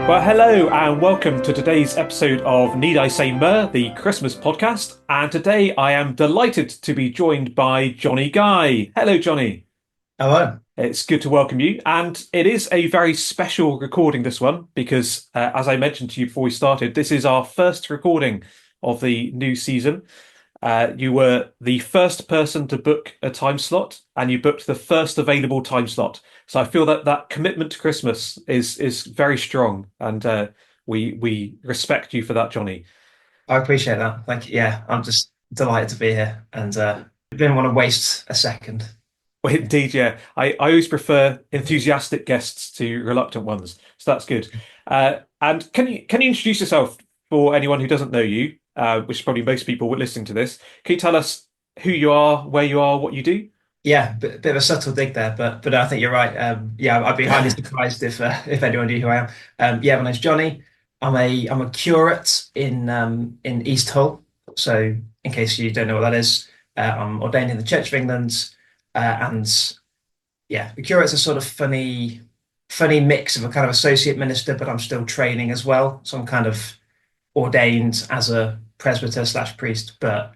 Well, hello and welcome to today's episode of Need I Say Myrrh, the Christmas podcast. And today I am delighted to be joined by Jonny Guy. Hello, Jonny. Hello. It's good to welcome you. And it is a very special recording, this one, because as I mentioned to you before we started, this is our first recording of the new season. You were the first person to book a time slot, and you booked the first available time slot. So I feel that that commitment to Christmas is very strong, and we respect you for that, Jonny. I appreciate that. Thank you. Yeah, I'm just delighted to be here and didn't want to waste a second. Well, indeed, yeah. I always prefer enthusiastic guests to reluctant ones, so that's good. And can you introduce yourself for anyone who doesn't know you, which is probably most people listening to this? Can you tell us who you are, where you are, what you do? Yeah, bit of a subtle dig there, but I think you're right. Yeah, I'd be highly surprised if anyone knew who I am. Yeah, my name's Johnny. I'm a curate in East Hull. So in case you don't know what that is, I'm ordained in the Church of England, and yeah, the curate's a sort of funny mix of a kind of associate minister, but I'm still training as well. So I'm kind of ordained as a presbyter slash priest, but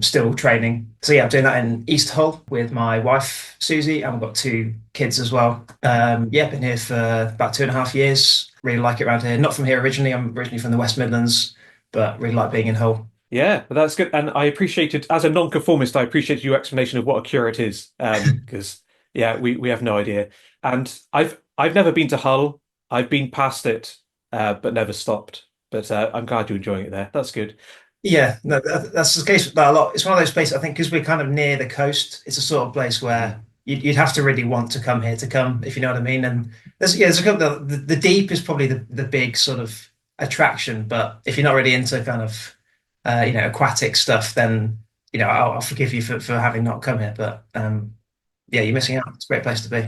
still training. So yeah, I'm doing that in East Hull with my wife Susie, and we've got two kids as well. Yeah, been here for about 2.5 years. Really like it around here. Not from here originally. I'm originally from the West Midlands, but really like being in Hull. Yeah, well, that's good. And I appreciated, as a non-conformist, I appreciate your explanation of what a curate is, because yeah, we have no idea. And I've never been to Hull. I've been past it, but never stopped. But I'm glad you're enjoying it there. That's good. Yeah, no, that's the case with that a lot. It's one of those places, I think, because we're kind of near the coast. It's a sort of place where you'd have to really want to come here to come, if you know what I mean. And there's a couple. The deep is probably the big sort of attraction, but if you're not really into kind of aquatic stuff, then I'll forgive you for having not come here. But yeah, you're missing out. It's a great place to be.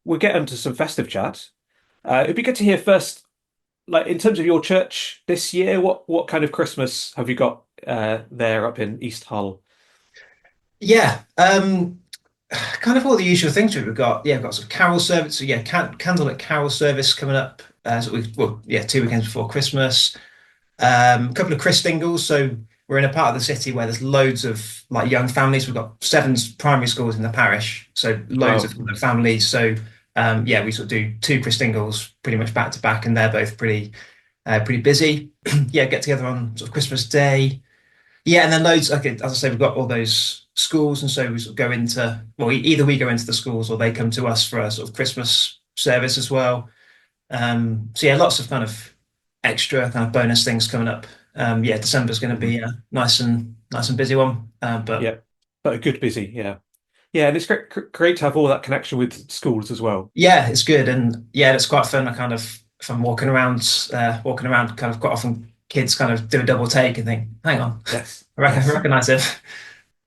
We'll get into some festive chat. It'd be good to hear first, like in terms of your church this year, what kind of Christmas have you got there up in East Hull? Yeah, kind of all the usual things we've got. Yeah, we've got some carol service. So yeah, candlelit carol service coming up. So yeah, 2 weekends before Christmas. A couple of Christingles. So we're in a part of the city where there's loads of like young families. We've got seven primary schools in the parish, so loads Wow. of families. So yeah, we sort of do two Christingles pretty much back to back, and they're both pretty busy. Yeah, get together on sort of Christmas Day. Yeah, and then loads. Like as I say, we've got all those schools, and so we sort of go into well, either we go into the schools or they come to us for a sort of Christmas service as well. So yeah, lots of kind of extra kind of bonus things coming up. Yeah, December's going to be a nice and busy one. But Yeah, but a good busy, yeah. Yeah, and it's great to have all that connection with schools as well. yeah, it's good, and yeah, it's quite fun. I kind of if I'm walking around, kind of quite often kids kind of do a double take and think, "Hang on, Yes, I yes. recognize it."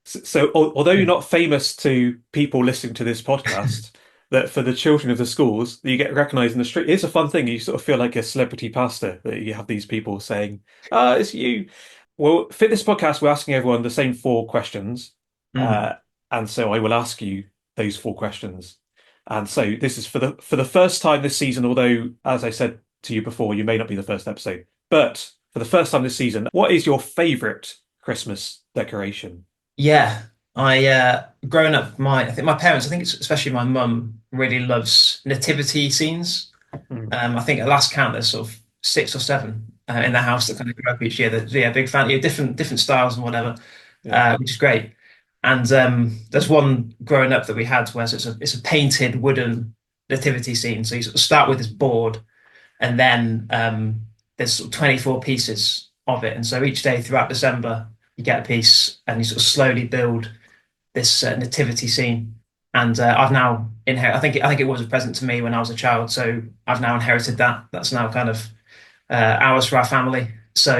So, although you're not famous to people listening to this podcast, that for the children of the schools, that you get recognised in the street, it's a fun thing. You sort of feel like a celebrity pastor that you have these people saying, "Ah, it's you." Well, for this podcast, we're asking everyone the same four questions, Mm. uh, and so I will ask you those four questions. And so this is for the first time this season. Although, as I said to you before, you may not be the first episode, but for the first time this season, what is your favourite Christmas decoration? Yeah, I growing up, my I think my parents, I think it's especially my mum, really loves nativity scenes. Hmm. I think at last count there's sort of six or seven in the house that kind of grow up each year. That yeah, big fan. Yeah, different styles and whatever, Yeah. which is great. And there's one growing up that we had where it's a painted wooden nativity scene. So you sort of start with this board, and then there's sort of 24 pieces of it. And so each day throughout December, you get a piece, and you sort of slowly build this nativity scene. And I've now inherited. I think it was a present to me when I was a child, so I've now inherited that. That's now kind of ours for our family. So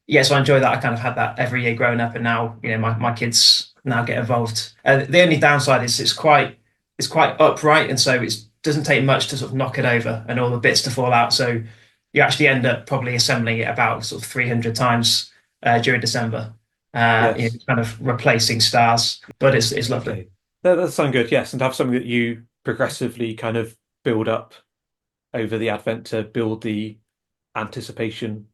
yeah, so I enjoy that. I kind of had that every year growing up, and now my kids now get involved. The only downside is it's quite upright, and so it doesn't take much to sort of knock it over and all the bits to fall out. So you actually end up probably assembling it about sort of 300 times during December. Yes. Kind of replacing stars, but it's lovely. Okay. That sounds good. Yes, and to have something that you progressively kind of build up. over the Advent to build the anticipation.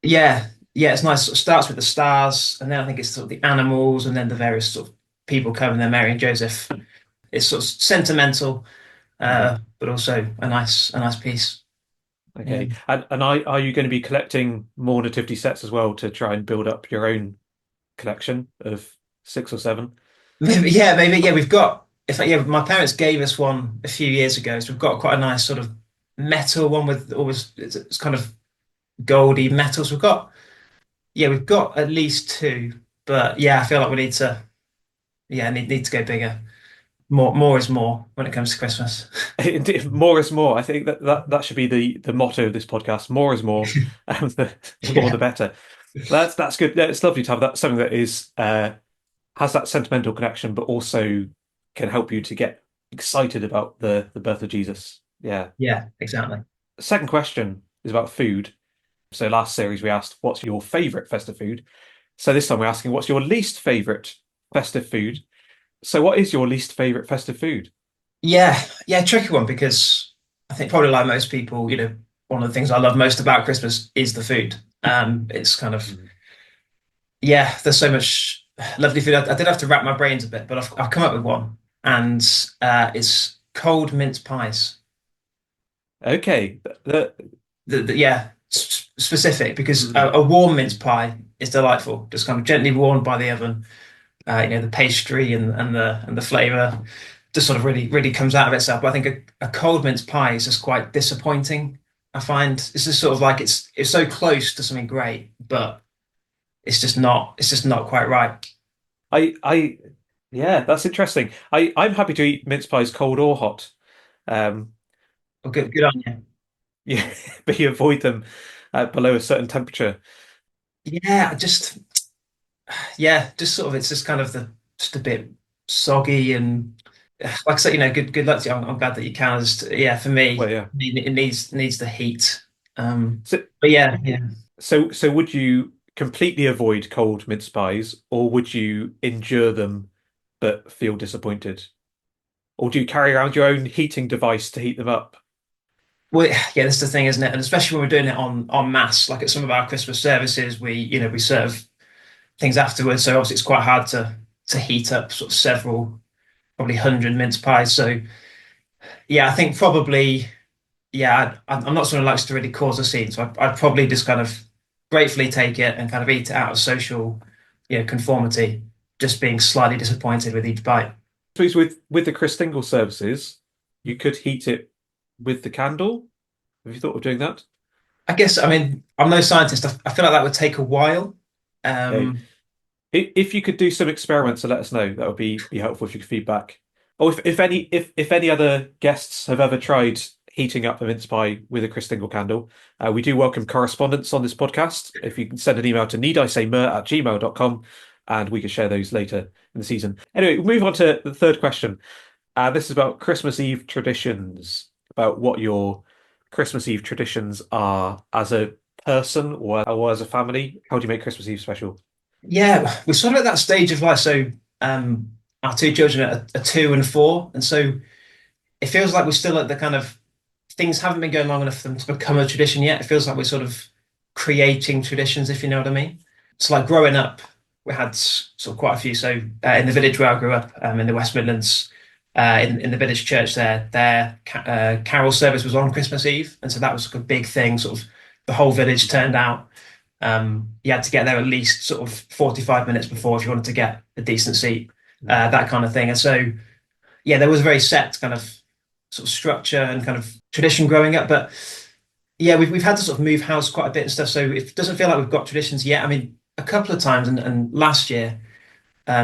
Yeah, yeah, it's nice. It starts with the stars, and then I think it's sort of the animals, and then the various sort of people coming there, Mary and Joseph. It's sort of sentimental, Mhm. but also a nice piece. Yeah. Okay. And are you going to be collecting more nativity sets as well to try and build up your own collection of six or seven? Maybe, yeah, maybe, yeah. We've got, if yeah, my parents gave us one a few years ago, so we've got quite a nice sort of metal one with always it's kind of goldy metal. So we've got, yeah, we've got at least two, but yeah, I feel like we need to, yeah, need to go bigger. More is more when it comes to Christmas. More is more. I think that should be the motto of this podcast. More is more, and the more the Yeah, better. That's good. Yeah, it's lovely to have that something that is has that sentimental connection, but also can help you to get excited about the birth of Jesus. Yeah. yeah, exactly. Second question is about food. So last series we asked, what's your favorite festive food? So this time we're asking, what's your least favorite festive food? So what is your least favorite festive food? Yeah, yeah, tricky one because I think probably like most people, one of the things I love most about Christmas is the food. It's kind of Mm. yeah, there's so much lovely food. I did have to wrap my brains a bit, but I've come up with one, and it's cold mince pies. Okay. Yeah, specific because Mm. a warm mince pie is delightful, just kind of gently warmed by the oven. The pastry and the flavor just sort of really comes out of itself. But I think a cold mince pie is just quite disappointing. I find it's just sort of like it's so close to something great, but it's just not quite right. I yeah, that's interesting. I'm happy to eat mince pies cold or hot. Um, Well, good on you. yeah, but you avoid them below a certain temperature. Yeah, just sort of it's just kind of the just a bit soggy and like I said, good luck to you. I'm glad that you can. Just, yeah, for Well, me, yeah. it needs the heat. So But yeah. so would you completely avoid cold mince pies, or would you endure them but feel disappointed? Or do you carry around your own heating device to heat them up? Well, yeah, that's the thing, isn't it? And especially when we're doing it on mass, like at some of our Christmas services, we serve things afterwards. So obviously it's quite hard to heat up sort of several, probably 100 mince pies. So yeah, I think probably I'm not someone who likes to really cause a scene, so I'd probably just kind of gratefully take it and kind of eat it out of social, conformity, just being slightly disappointed with each bite. Suppose with the Christingle services, you could heat it with the candle. Have you thought of doing that? I guess, I mean, I'm no scientist. I feel like that would take a while. Okay. Um, If you could do some experiments to let us know, that would be helpful if you could feedback. Or if any other guests have ever tried heating up a mince pie with a Christingle candle, we do welcome correspondence on this podcast. If you can send an email to needisaymyrrh@gmail.com and we can share those later in the season. Anyway, we'll move on to the third question. This is about Christmas Eve traditions, about what your Christmas Eve traditions are as a person or as a family. How do you make Christmas Eve special? Yeah, we're sort of at that stage of life. So, our two children are 2 and 4, and so it feels like we're still at the kind of things haven't been going long enough for them to become a tradition yet. It feels like we're sort of creating traditions, if you know what I mean. So, like growing up, we had sort of quite a few. So, in the village where I grew up, in the West Midlands, in the village church there, their carol service was on Christmas Eve, and so that was like a big thing. Sort of the whole village turned out. You had to get there at least sort of 45 minutes before if you wanted to get a decent seat, that kind of thing. And so, yeah, there was a very set kind of sort of structure and kind of tradition growing up. But yeah, we've had to sort of move house quite a bit and stuff. So it doesn't feel like we've got traditions yet. I mean, a couple of times, and last year,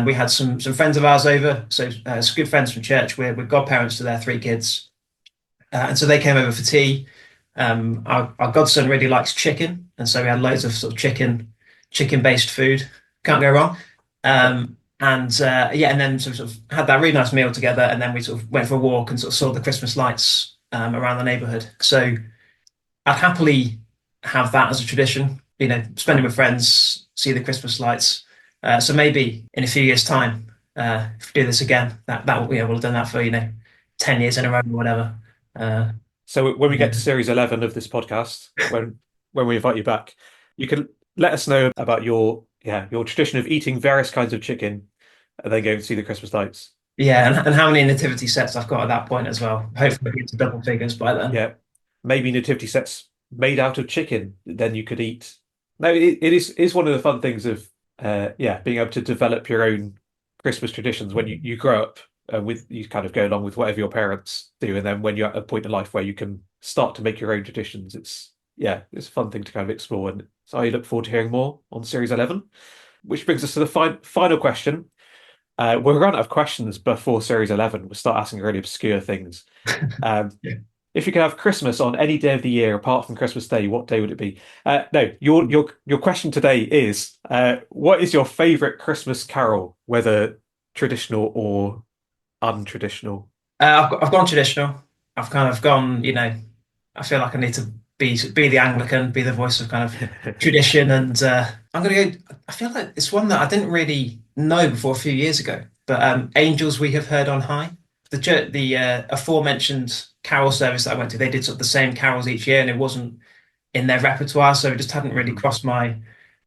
we had some friends of ours over. So some good friends from church. We're godparents to their 3 kids. And so they came over for tea. Our godson really likes chicken, and so we had loads of sort of chicken based food. Can't go wrong. And yeah, and then sort of had that really nice meal together, and then we sort of went for a walk and sort of saw the Christmas lights around the neighborhood. So I'd happily have that as a tradition, spending with friends, see the Christmas lights. So maybe in a few years' time, if we do this again, that will, we'll have done that for 10 years in a row or whatever. Uh, So when we get Yeah. to series 11 of this podcast, when we invite you back, you can let us know about your tradition of eating various kinds of chicken and then going to see the Christmas lights. Yeah, and how many nativity sets I've got at that point as well. Hopefully, get to double figures by then. Yeah, maybe nativity sets made out of chicken. Then you could eat. No, it is one of the fun things of being able to develop your own Christmas traditions when you grow up with you kind of go along with whatever your parents do, and then when you're at a point in life where you can start to make your own traditions, it's a fun thing to kind of explore. And so I look forward to hearing more on series 11, which brings us to the final question. We'll run out of questions before series 11. We'll start asking really obscure things. Um, Yeah. if you could have Christmas on any day of the year apart from Christmas Day, what day would it be? No, your question today is what is your favorite Christmas carol, whether traditional or untraditional? I've gone traditional. I've kind of gone, I feel like I need to be the Anglican, be the voice of kind of tradition, and I'm gonna go. I feel like it's one that I didn't really know before a few years ago, but "Angels We Have Heard on High." The aforementioned carol service that I went to, they did sort of the same carols each year, and it wasn't in their repertoire, so it just hadn't really Mhm. crossed my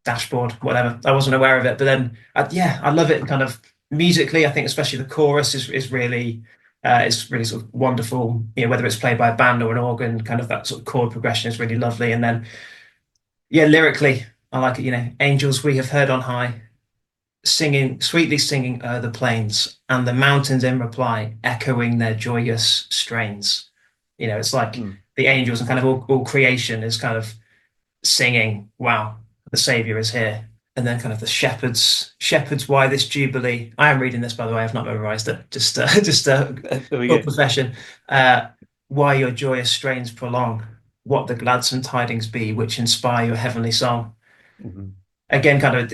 dashboard, whatever. I wasn't aware of it, but then yeah, I love it. Kind of musically, I think especially the chorus is really it's really sort of wonderful. Whether it's played by a band or an organ, kind of that sort of chord progression is really lovely. And then yeah, lyrically, I like it. Angels we have heard on high, singing sweetly singing o'er the plains, and the mountains in reply, echoing their joyous strains. It's like Mm. the angels and kind of all creation is kind of singing, "Wow, the Savior is here." And then kind of the shepherds, why this jubilee? I am reading this, by the way. I've not memorized it. Just, just There we full go. profession. Uh, why your joyous strains prolong? What the gladsome tidings be, which inspire your heavenly song? Mhm. Again, kind of,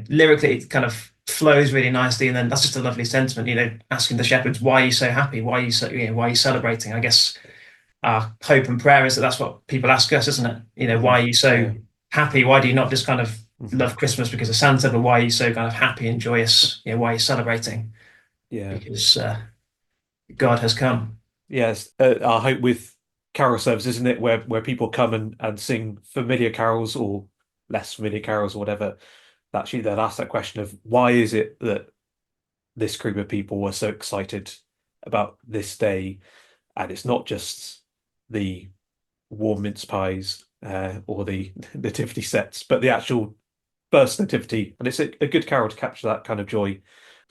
lyrically, it kind of flows really nicely, and then that's just a lovely sentiment. Asking the shepherds, "Why are you so happy? Why are you so, why are you celebrating?" I guess our hope and prayer is that that's what people ask us, isn't it? Why Mhm. are you so Yeah. happy? Why do you not just kind of Mhm. love Christmas because of Santa, but why are you so kind of happy and joyous? Why are you celebrating? Yeah. Because God has come. Yes. Our hope with carol service, isn't it, where people come and sing familiar carols or less familiar carols or whatever. Actually, then ask that question of why is it that this group of people were so excited about this day, and it's not just the warm mince pies or the nativity sets, but the actual first nativity, and it's a good carol to capture that kind of joy.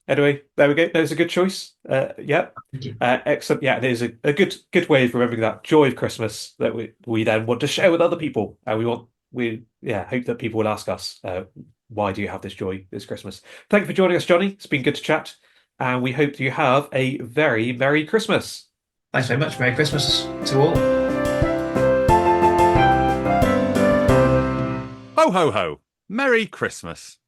Anyway, there we go. There's a good choice. Yeah, Thank you. excellent. Yeah, it is a good way of remembering that joy of Christmas that we then want to share with other people, and we hope that people will ask us why do you have this joy this Christmas? Thank you for joining us, Johnny. It's been good to chat, and we hope you have a very Merry Christmas. Thanks very much. Merry Christmas to all. Ho, ho, ho. Merry Christmas.